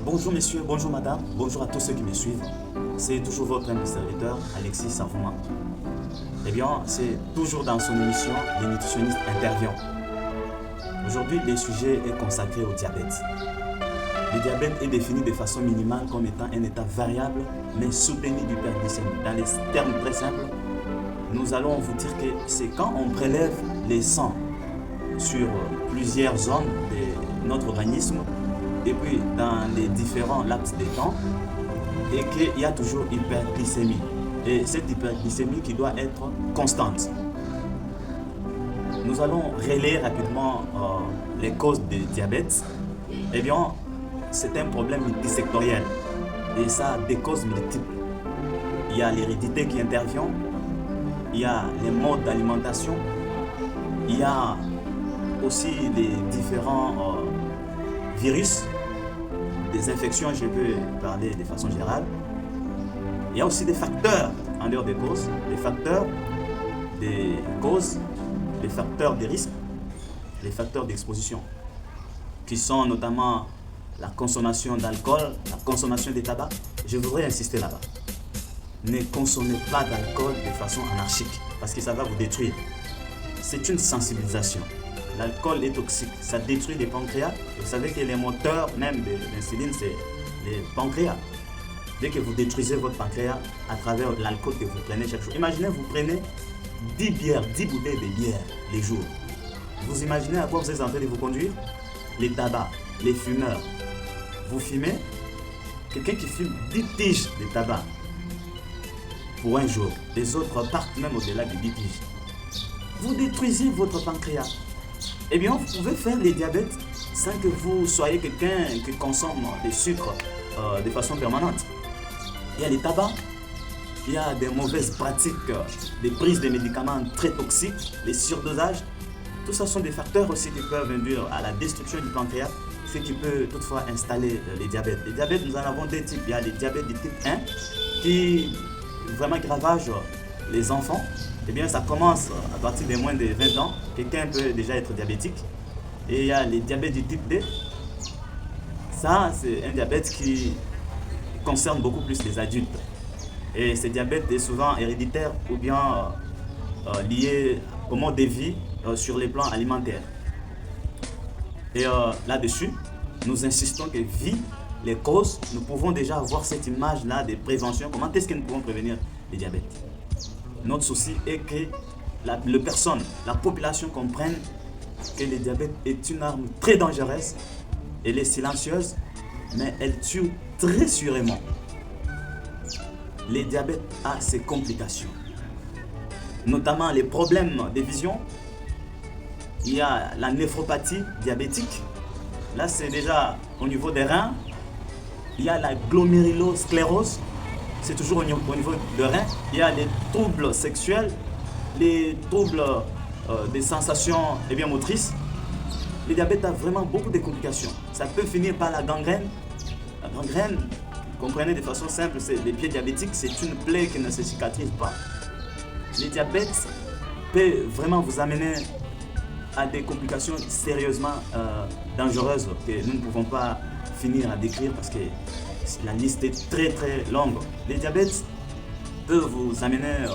Bonjour messieurs, bonjour madame, bonjour à tous ceux qui me suivent. C'est toujours votre humble serviteur, Alexis Savouma. Eh bien, c'est toujours dans son émission, les nutritionnistes interviennent. Aujourd'hui, le sujet est consacré au diabète. Le diabète est défini de façon minimale comme étant un état variable, mais soutenu d'hyperglycémie. Dans les termes très simples, nous allons vous dire que c'est quand on prélève les sangs sur plusieurs zones de notre organisme, et puis dans les différents laps de temps, et qu'il y a toujours hyperglycémie. Et cette hyperglycémie qui doit être constante. Nous allons relayer rapidement les causes du diabète. Eh bien, c'est un problème multisectoriel et ça a des causes multiples. Il y a l'hérédité qui intervient, il y a les modes d'alimentation, il y a aussi les différents virus, des infections, je peux parler de façon générale. Il y a aussi des facteurs en dehors des causes, les facteurs des causes, les facteurs des risques, les facteurs d'exposition, qui sont notamment la consommation d'alcool, la consommation de tabac. Je voudrais insister là-bas. Ne consommez pas d'alcool de façon anarchique, parce que ça va vous détruire. C'est une sensibilisation. L'alcool est toxique, ça détruit les pancréas. Vous savez que les moteurs même de l'insuline, c'est les pancréas. Dès que vous détruisez votre pancréas à travers l'alcool que vous prenez chaque jour. Imaginez, vous prenez 10 bières, 10 bouteilles de bière les jours. Vous imaginez à quoi vous êtes en train de vous conduire? Les tabacs, les fumeurs. Vous fumez, quelqu'un qui fume 10 tiges de tabac pour un jour. Les autres partent même au-delà de 10 tiges. Vous détruisez votre pancréas. Eh bien, vous pouvez faire les diabètes sans que vous soyez quelqu'un qui consomme des sucres de façon permanente. Il y a les tabacs, il y a des mauvaises pratiques, des prises de médicaments très toxiques, les surdosages. Tout ça sont des facteurs aussi qui peuvent induire à la destruction du pancréas, ce qui peut toutefois installer les diabètes. Les diabètes, nous en avons deux types. Il y a les diabètes du type 1 qui vraiment ravagent les enfants. Eh bien, ça commence à partir de moins de 20 ans. Quelqu'un peut déjà être diabétique. Et il y a les diabètes du type 2. Ça, c'est un diabète qui concerne beaucoup plus les adultes. Et ce diabète est souvent héréditaire ou bien lié au mode de vie sur les plans alimentaires. Et là-dessus, nous insistons que vu les causes, nous pouvons déjà avoir cette image-là de prévention. Comment est-ce que nous pouvons prévenir le diabète? Notre souci est que la population comprenne que le diabète est une arme très dangereuse. Elle est silencieuse, mais elle tue très sûrement. Le diabète a ses complications, notamment les problèmes de vision. Il y a la néphropathie diabétique. Là, c'est déjà au niveau des reins. Il y a la glomérulosclérose. C'est toujours au niveau des reins. Il y a les troubles sexuels, les troubles des sensations motrices. Le diabète a vraiment beaucoup de complications. Ça peut finir par la gangrène. La gangrène, comprenez de façon simple, c'est les pieds diabétiques, c'est une plaie qui ne se cicatrise pas. Le diabète peut vraiment vous amener à des complications sérieusement dangereuses que nous ne pouvons pas finir à décrire parce que la liste est très très longue. Le diabète peut vous amener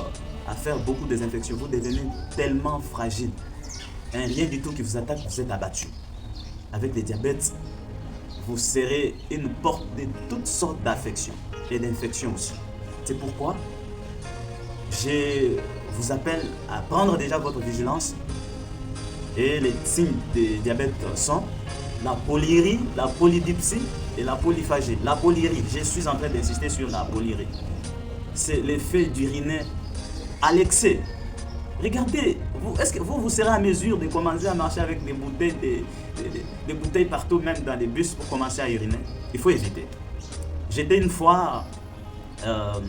à faire beaucoup de infections. Vous devenez tellement fragile. Rien du tout qui vous attaque, vous êtes abattu. Avec le diabète, vous serez une porte de toutes sortes d'affections et d'infections aussi. C'est pourquoi je vous appelle à prendre déjà votre vigilance. Et les signes de diabète sont la polyurie, la polydipsie et la polyphagie. La polyurie, je suis en train d'insister sur la polyurie. C'est l'effet d'uriner à l'excès. Regardez, est-ce que vous serez à mesure de commencer à marcher avec des bouteilles partout, même dans les bus, pour commencer à uriner? Il faut éviter. J'étais une fois à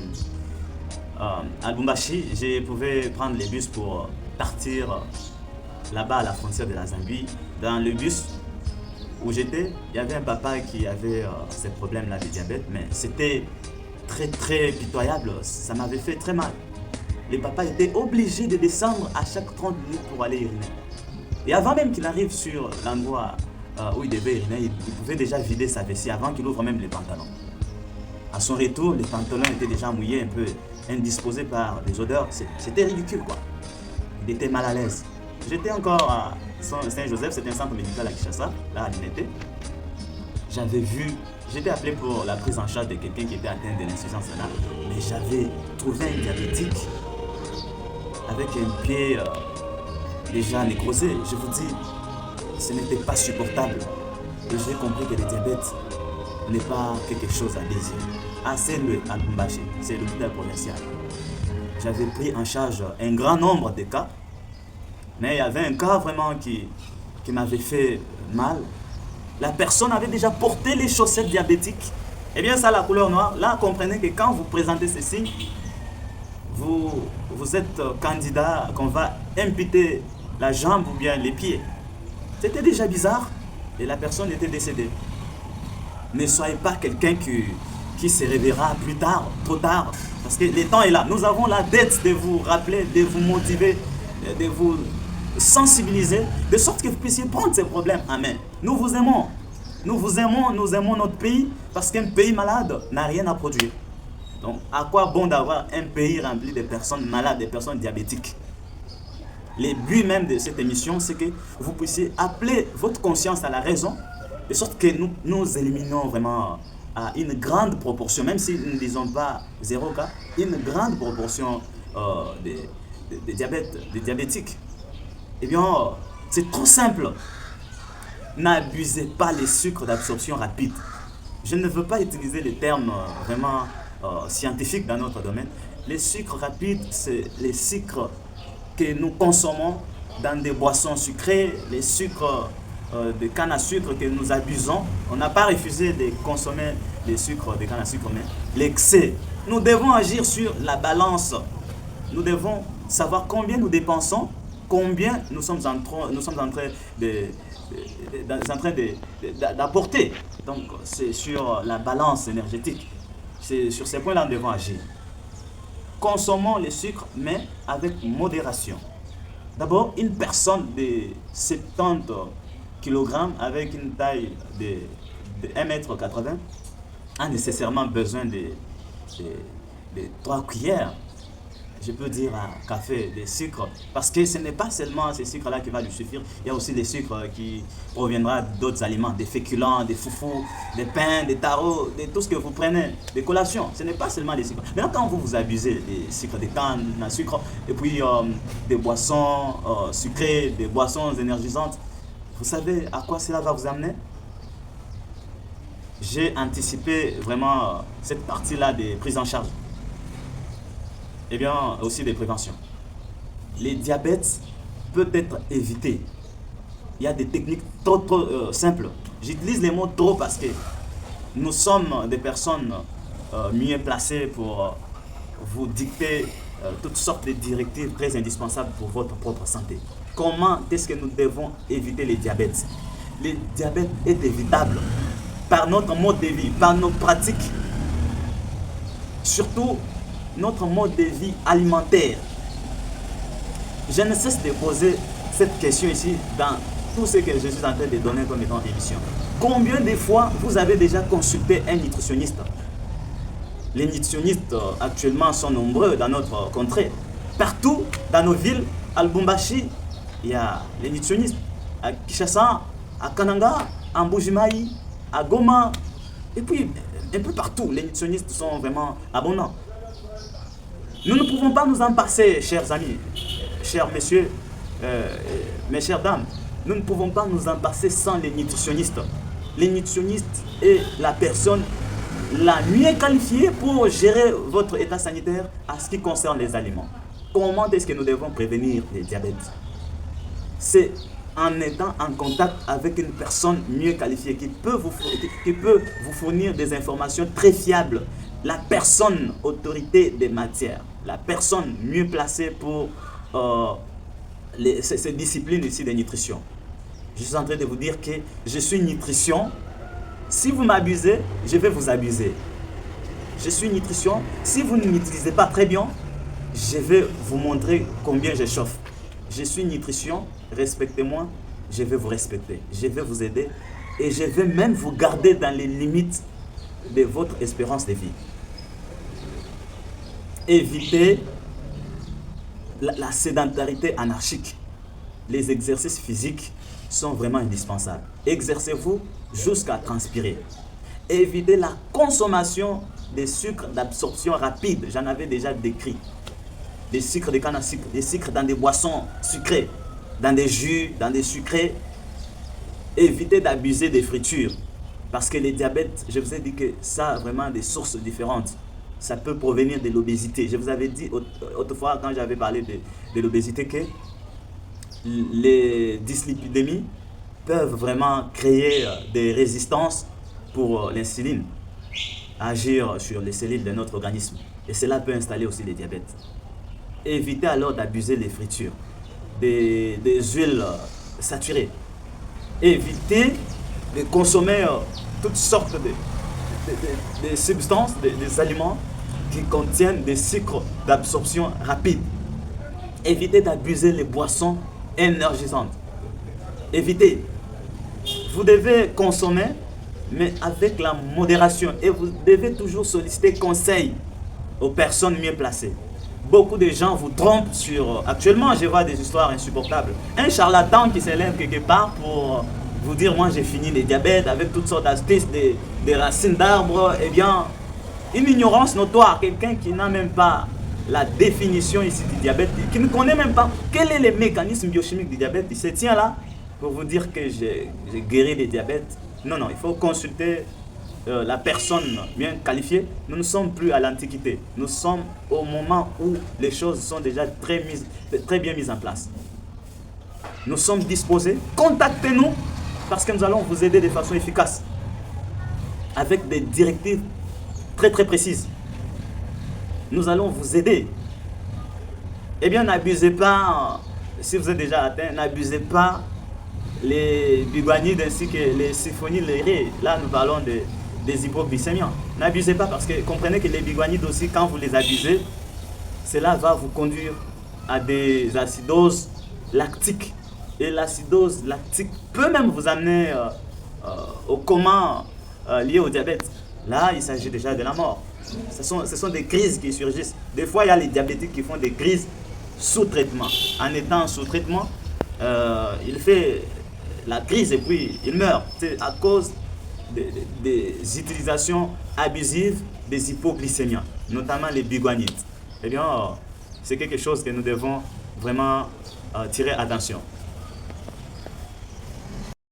Lubumbashi, je pouvais prendre les bus pour partir là-bas à la frontière de la Zambie. Dans le bus où j'étais, il y avait un papa qui avait ces problèmes-là de diabète, mais c'était très très pitoyable, ça m'avait fait très mal. Le papa était obligé de descendre à chaque 30 minutes pour aller uriner. Et avant même qu'il arrive sur l'endroit où il devait uriner, il pouvait déjà vider sa vessie avant qu'il ouvre même les pantalons. À son retour, les pantalons étaient déjà mouillés, un peu indisposés par les odeurs. C'était ridicule, quoi. Il était mal à l'aise. J'étais encore à Saint-Joseph, c'était un centre médical à Kinshasa, là à l'unité. J'étais appelé pour la prise en charge de quelqu'un qui était atteint de l'insuffisance rénale, mais j'avais trouvé un diabétique avec un pied déjà nécrosé. Je vous dis, ce n'était pas supportable. Et j'ai compris que le diabète n'est pas quelque chose à désirer. Ah, c'est le Lubumbashi, c'est l'hôpital provincial. J'avais pris en charge un grand nombre de cas, mais il y avait un cas vraiment qui m'avait fait mal. La personne avait déjà porté les chaussettes diabétiques. Eh bien, ça, la couleur noire, là, comprenez que quand vous présentez ces signes, vous êtes candidat qu'on va imputer la jambe ou bien les pieds. C'était déjà bizarre et la personne était décédée. Ne soyez pas quelqu'un qui se réveillera plus tard, trop tard, parce que le temps est là. Nous avons la dette de vous rappeler, de vous motiver, de vous sensibiliser, de sorte que vous puissiez prendre ces problèmes en main. Nous vous aimons. Nous aimons notre pays, parce qu'un pays malade n'a rien à produire. Donc, à quoi bon d'avoir un pays rempli de personnes malades, de personnes diabétiques? Le but même de cette émission, c'est que vous puissiez appeler votre conscience à la raison, de sorte que nous éliminons vraiment à une grande proportion, même si nous ne disons pas 0 cas, une grande proportion de diabétiques. Eh bien, c'est trop simple. N'abusez pas les sucres d'absorption rapide. Je ne veux pas utiliser les termes vraiment scientifiques dans notre domaine. Les sucres rapides, c'est les sucres que nous consommons dans des boissons sucrées, les sucres de canne à sucre que nous abusons. On n'a pas refusé de consommer les sucres de canne à sucre, mais l'excès. Nous devons agir sur la balance. Nous devons savoir combien nous dépensons, combien nous sommes en train d'apporter. Donc, c'est sur la balance énergétique. C'est sur ces points-là que nous devons agir. Consommons les sucres, mais avec modération. D'abord, une personne de 70 kg avec une taille de 1,80 m a nécessairement besoin de 3 cuillères, je peux dire, à café de sucre, parce que ce n'est pas seulement ces sucres-là qui va lui suffire, il y a aussi des sucres qui proviendront d'autres aliments, des féculents, des foufous, des pains, des tarots, de tout ce que vous prenez, des collations. Ce n'est pas seulement des sucres. Maintenant, quand vous abusez des sucres de canne à sucre, et puis des boissons sucrées, des boissons énergisantes, vous savez à quoi cela va vous amener? J'ai anticipé vraiment cette partie-là des prises en charge. Et bien aussi des préventions. Les diabètes peuvent être évités. Il y a des techniques trop simples. J'utilise les mots trop parce que nous sommes des personnes mieux placées pour vous dicter toutes sortes de directives très indispensables pour votre propre santé. Comment est-ce que nous devons éviter les diabètes? Le diabète est évitable par notre mode de vie, par nos pratiques. Surtout notre mode de vie alimentaire. Je ne cesse de poser cette question ici dans tout ce que je suis en train de donner comme étant émission. Combien de fois vous avez déjà consulté un nutritionniste? Les nutritionnistes actuellement sont nombreux dans notre contrée. Partout dans nos villes, à Lubumbashi, il y a les nutritionnistes. À Kinshasa, à Kananga, à Mbujimayi, à Goma, et puis un peu partout, les nutritionnistes sont vraiment abondants. Nous ne pouvons pas nous en passer, chers amis, chers messieurs, mes chères dames. Nous ne pouvons pas nous en passer sans les nutritionnistes. Les nutritionnistes est la personne la mieux qualifiée pour gérer votre état sanitaire en ce qui concerne les aliments. Comment est-ce que nous devons prévenir les diabètes? C'est en étant en contact avec une personne mieux qualifiée qui peut vous fournir des informations très fiables. La personne autorité des matières, la personne mieux placée pour ces disciplines ici de nutrition. Je suis en train de vous dire que je suis nutrition. Si vous m'abusez, je vais vous abuser. Je suis nutrition. Si vous ne m'utilisez pas très bien, je vais vous montrer combien je chauffe. Je suis nutrition. Respectez-moi. je vais vous respecter, je vais vous aider et je vais même vous garder dans les limites de votre espérance de vie. Évitez la sédentarité anarchique. Les exercices physiques sont vraiment indispensables. Exercez-vous jusqu'à transpirer. Évitez la consommation des sucres d'absorption rapide. J'en avais déjà décrit. Des sucres de canne à sucre, des sucres dans des boissons sucrées, dans des jus, dans des sucrés. Évitez d'abuser des fritures. Parce que les diabètes, je vous ai dit que ça a vraiment des sources différentes. Ça peut provenir de l'obésité. Je vous avais dit autrefois, quand j'avais parlé de l'obésité, que les dyslipidémies peuvent vraiment créer des résistances pour l'insuline, agir sur les cellules de notre organisme. Et cela peut installer aussi les diabètes. Évitez alors d'abuser des fritures, des huiles saturées. Évitez de consommer toutes sortes de substances, des aliments qui contiennent des sucres d'absorption rapide. Évitez d'abuser les boissons énergisantes. Évitez. Vous devez consommer, mais avec la modération. Et vous devez toujours solliciter conseil aux personnes mieux placées. Beaucoup de gens vous trompent sur... Actuellement, je vois des histoires insupportables. Un charlatan qui s'élève quelque part pour vous dire, moi j'ai fini les diabètes avec toutes sortes d'astuces, des racines d'arbres. Eh bien, une ignorance notoire. Quelqu'un qui n'a même pas la définition ici du diabète, qui ne connaît même pas quel est le mécanisme biochimique du diabète, il se tient là pour vous dire que j'ai guéri des diabètes. Non, il faut consulter la personne bien qualifiée. Nous ne sommes plus à l'Antiquité. Nous sommes au moment où les choses sont déjà très bien mises en place. Nous sommes disposés. Contactez-nous parce que nous allons vous aider de façon efficace avec des directives très précises. Nous allons vous aider. Eh bien, n'abusez pas, si vous êtes déjà atteint, n'abusez pas les biguanides ainsi que les sulfonylyrés. Là, nous parlons des hypoglycémiens. N'abusez pas parce que comprenez que les biguanides aussi, quand vous les abusez, cela va vous conduire à des acidoses lactiques. Et l'acidose lactique peut même vous amener au coma lié au diabète. Là, il s'agit déjà de la mort. Ce sont des crises qui surgissent. Des fois, il y a les diabétiques qui font des crises sous traitement. En étant sous traitement, il fait la crise et puis il meurt. C'est à cause des utilisations abusives des hypoglycémiens, notamment les biguanides. Eh bien, c'est quelque chose que nous devons vraiment tirer attention.